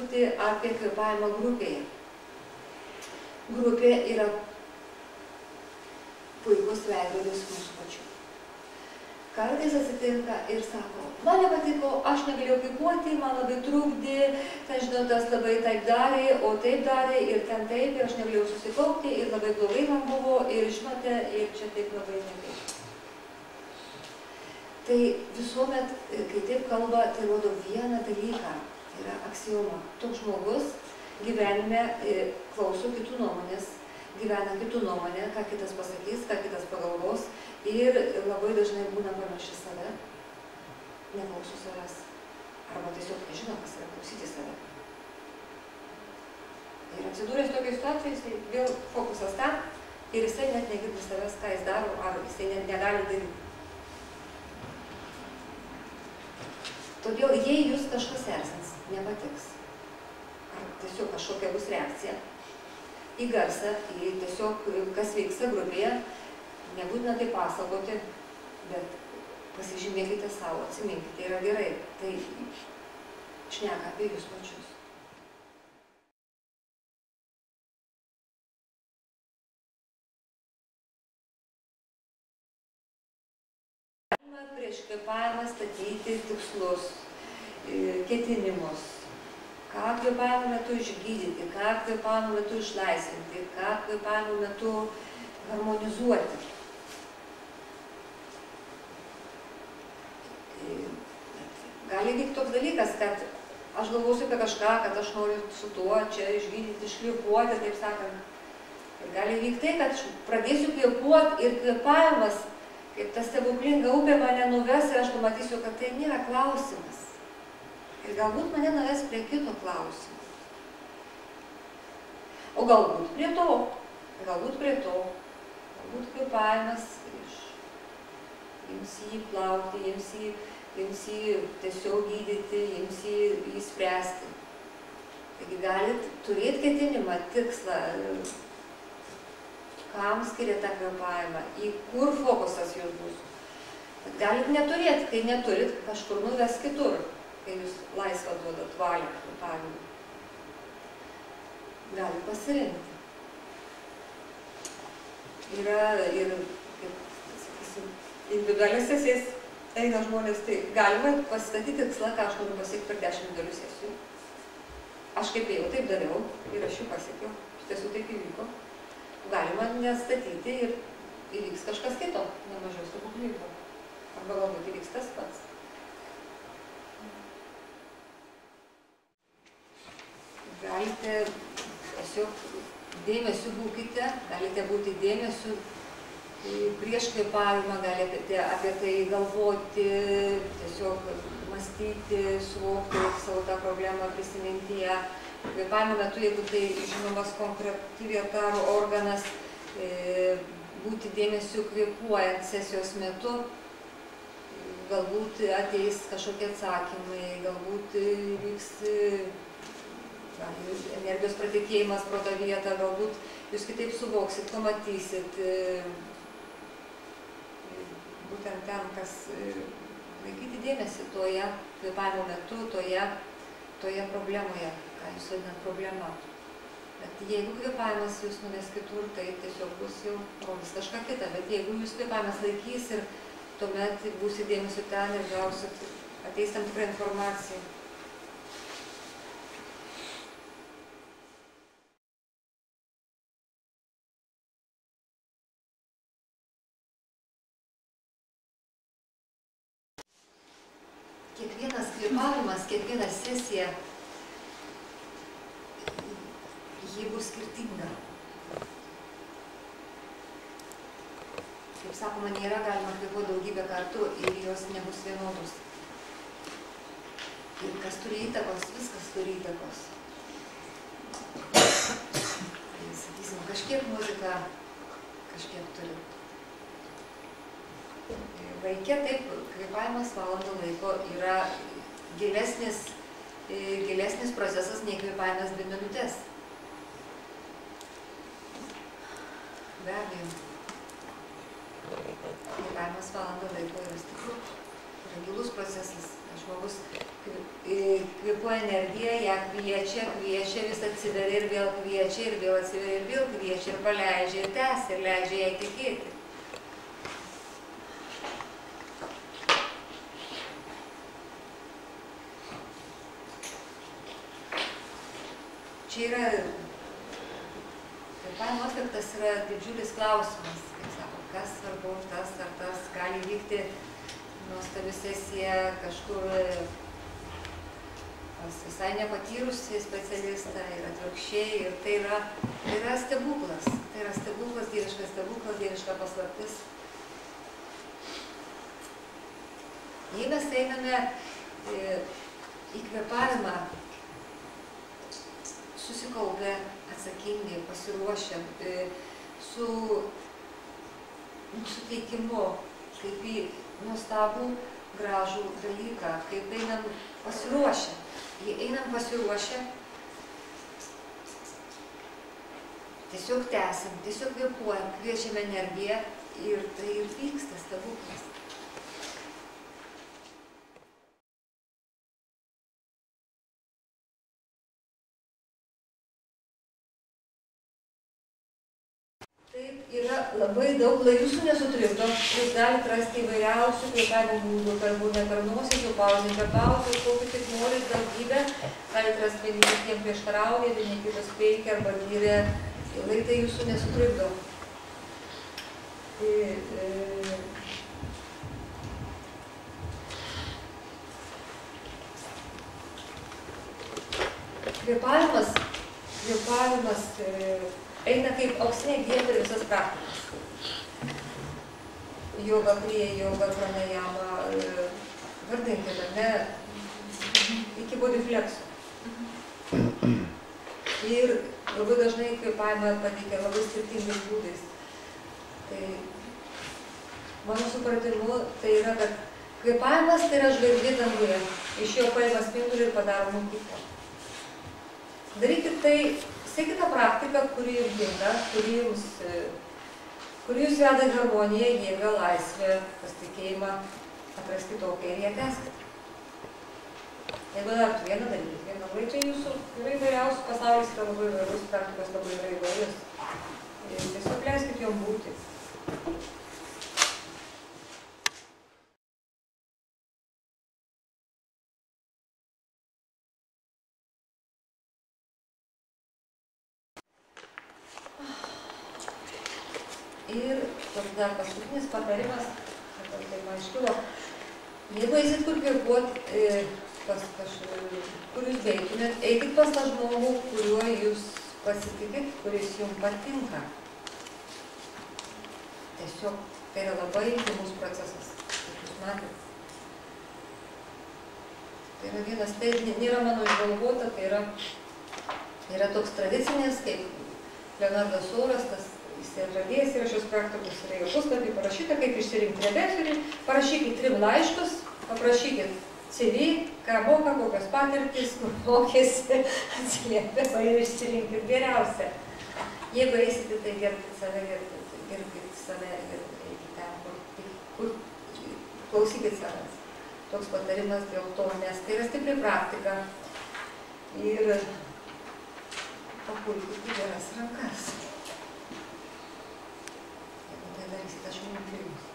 papasakoti apie kvėpavimą grupėje. Grupė yra puikus veidrodis mūsų pačių. Kartais atsitinka ir sako, man nepatiko, aš negalėjau kvėpuoti, man labai trukdė, ten žinau, tas labai taip darė, o taip darė, ir ten taip, ir aš negalėjau susikaupti, ir labai blogai man buvo, ir žinote, ir čia taip labai negerai. Tai visuomet, kai taip kalba, tai rodo vieną dalyką, tai yra aksioma. Toks žmogus gyvenime klauso kitų nuomonės, gyvena kitų nuomonę, ką kitas pasakys, ką kitas pagalvos, ir labai dažnai būna panaši save, neklauso savęs, arba tiesiog nežino, kas yra klausyti save. Ir atsidūręs tokiai situacijai, jisai vėl fokusas ten, ir jisai net negirdi savęs, ką jis daro, ar jisai net negali daryti. Todėl, jei jūs kažkas erzins, nepatiks, ar tiesiog kažkokia bus reakcija į garsą, į tiesiog kas vyksta grupėje, nebūtina tai pasakoti, bet pasižymėkite savo, atsiminkite, yra gerai, tai šneka apie jūs pačius. Galima prieš kvėpavimą statyti tikslus, ketinimus, ką kvėpavimo metu išgydyti, ką kvėpavimo metu išlaisvinti, ką kvėpavimo metu harmonizuoti. Gali vykti toks dalykas, kad aš galvosiu apie kažką, kad aš noriu su tuo čia išgydyti, iškvėpuoti, taip sakant. Ir gali vykti tai, kad pradėsiu kvėpuoti ir kvėpavimas, kaip ta stebuklinga upė mane nuves ir aš pamatysiu, kad tai nėra klausimas. Ir galbūt mane nuves prie kito klausimo. O galbūt prie to, galbūt kvėpavimas jums jį plauti, jums jį tiesiog gydyti, jums jį spręsti. Taigi galit turėti ketinimą, tikslą, kam skiria tą kvėpavimą, į kur fokusas jūs bus. Bet galit neturėti, kai neturit, kažkur nuves kitur, kai jūs laisvą duodat valią kvėpavimui. Galit pasirinkti. Yra ir, kaip sakysim, individualias sesijas eina žmonės, tai galima pasistatyti tikslą, ką aš noriu pasiekti per 10 individualių sesijų. Aš kaip ėjau, taip dariau ir aš jų pasiekiau. Iš tiesų taip įvyko. Galima nestatyti ir įvyks kažkas kito, nemažiau stebuklingo. Arba galbūt įvyks tas pats. Galite tiesiog dėmesiu būkite, galite būti dėmesiu prieš kvėpavimą, galite apie tai galvoti, tiesiog mąstyti, suvokti savo tą problemą, prisiminti ją. Kvėpavimo metu, jeigu tai žinomas konkreti vieta ar organas, būti dėmesiu kvėpuojant sesijos metu, galbūt ateis kažkokie atsakymai, galbūt vyks energijos pratekėjimas pro tą vietą, galbūt jūs kitaip suvoksit, pamatysit būtent ten, kas laikyti dėmesį toje kvėpavimo metu, toje problemoje, ką jūs vadinat problema. Bet jeigu kvėpavimas jūs nuves kitur, tai tiesiog bus jau rodys kažką kitą. Bet jeigu jūs kvėpavimas laikys ir tuomet būsit dėmesio ten ir gausit, ateis tam tikrą informaciją. Kiekvienas kvėpavimas, kiekviena sesija, ji bus skirtinga. Kaip sakoma, nėra galima kvėpuoti daugybę kartų ir jos nebus vienodos. Ir kas turi įtakos, viskas turi įtakos. Sakysim, kažkiek muzika, kažkiek turi. Vaike taip, kvėpavimas valandą laiko yra gilesnis procesas nei kvėpavimas 2 minutės. Be abejo. Kvėpavimas valandą laiko yra stiprus, yra gilus procesas. Žmogus kvėpuoja energiją, ją kviečia, vis atsiveria ir vėl kviečia, ir vėl atsiveria, ir vėl kviečia, ir paleidžia, ir tęsia, ir leidžia jai tekėti. Čia yra, kvėpavimo efektas yra didžiulis klausimas, kaip sako, kas svarbu, tas ar tas, gali vykti nuostabi sesija kažkur pas visai nepatyrusi specialistą ir atvirkščiai, ir tai yra stebuklas, dieviškas stebuklas, dieviška paslaptis. Jei mes einame į kvėpavimą susikaupę, atsakingai, pasiruošę, su nusiteikimu, kaip į nuostabų, gražų dalyką, kaip einam pasiruošę. Jei einam pasiruošę, tiesiog tęsiam, tiesiog kvėpuojam, kviečiam energiją ir tai ir vyksta stebuklas. Taip, yra labai daug, jūsų nesutrikdo, jūs galite rasti įvairiausių kvėpavimo būdų, per būdą per nosį, su pauzė, be pauzės, kokiu tik norit, daugybę, galite rasti vieni kitiem prieštarauja, vieni kitus veikia arba gyria, ilgai tai jūsų nesutrikdo. Kvėpavimas eina kaip auksiniai dietai per visas praktikas. Joga, kriya, joga, pranayama, vardinkite, ne, iki bodifleksų. Ir labai dažnai kvėpavimą pateikia labai skirtingais būdais. Tai mano supratimu, tai yra, kad kvėpavimas tai yra žvaigždė danguje. Iš jo paima spindulį ir padaro mokyklą. Darykit tai, sekite praktiką, kuri jums tinka, kuri jūs veda harmoniją, jėgą, laisvę, pasitikėjimą, atrasti tokią ir ją tęskite. Jeigu darot vieną dalyką, labai čia jūsų yra įvairiausių, pasaulis yra labai įvairus, praktikos labai yra įvairius. Tiesiog leiskit jom būti. Ir dar paskutinis patarimas, tai man iškilo, jeigu eisit kur kvėpuot, kur jūs beitumėt, eikit pas tą žmogų, kuriuo jūs pasitikit, kuris jums patinka. Tiesiog tai yra labai intymus procesas, kaip jūs matėte. Tai yra vienas, tai nėra mano išgalvota, tai yra toks tradicinis, kaip Leonardas Sauras, jis yra žadėjęs ir šios praktikos yra jo puslapį parašyta, kaip išsirinkti rebesurį, parašykit 3 laiškus, paprašykit CV, ką moka, kokios patirtys, mokėsi, atsiliepimą ir išsirinkit geriausią. Jeigu eisite, tai gerbkit save ir eikit ten, kur klausykit savęs. Toks patarimas dėl to, nes tai yra stipri praktika ir papulkit į geras rankas. Jeigu tai darysit, aš jums linkiu.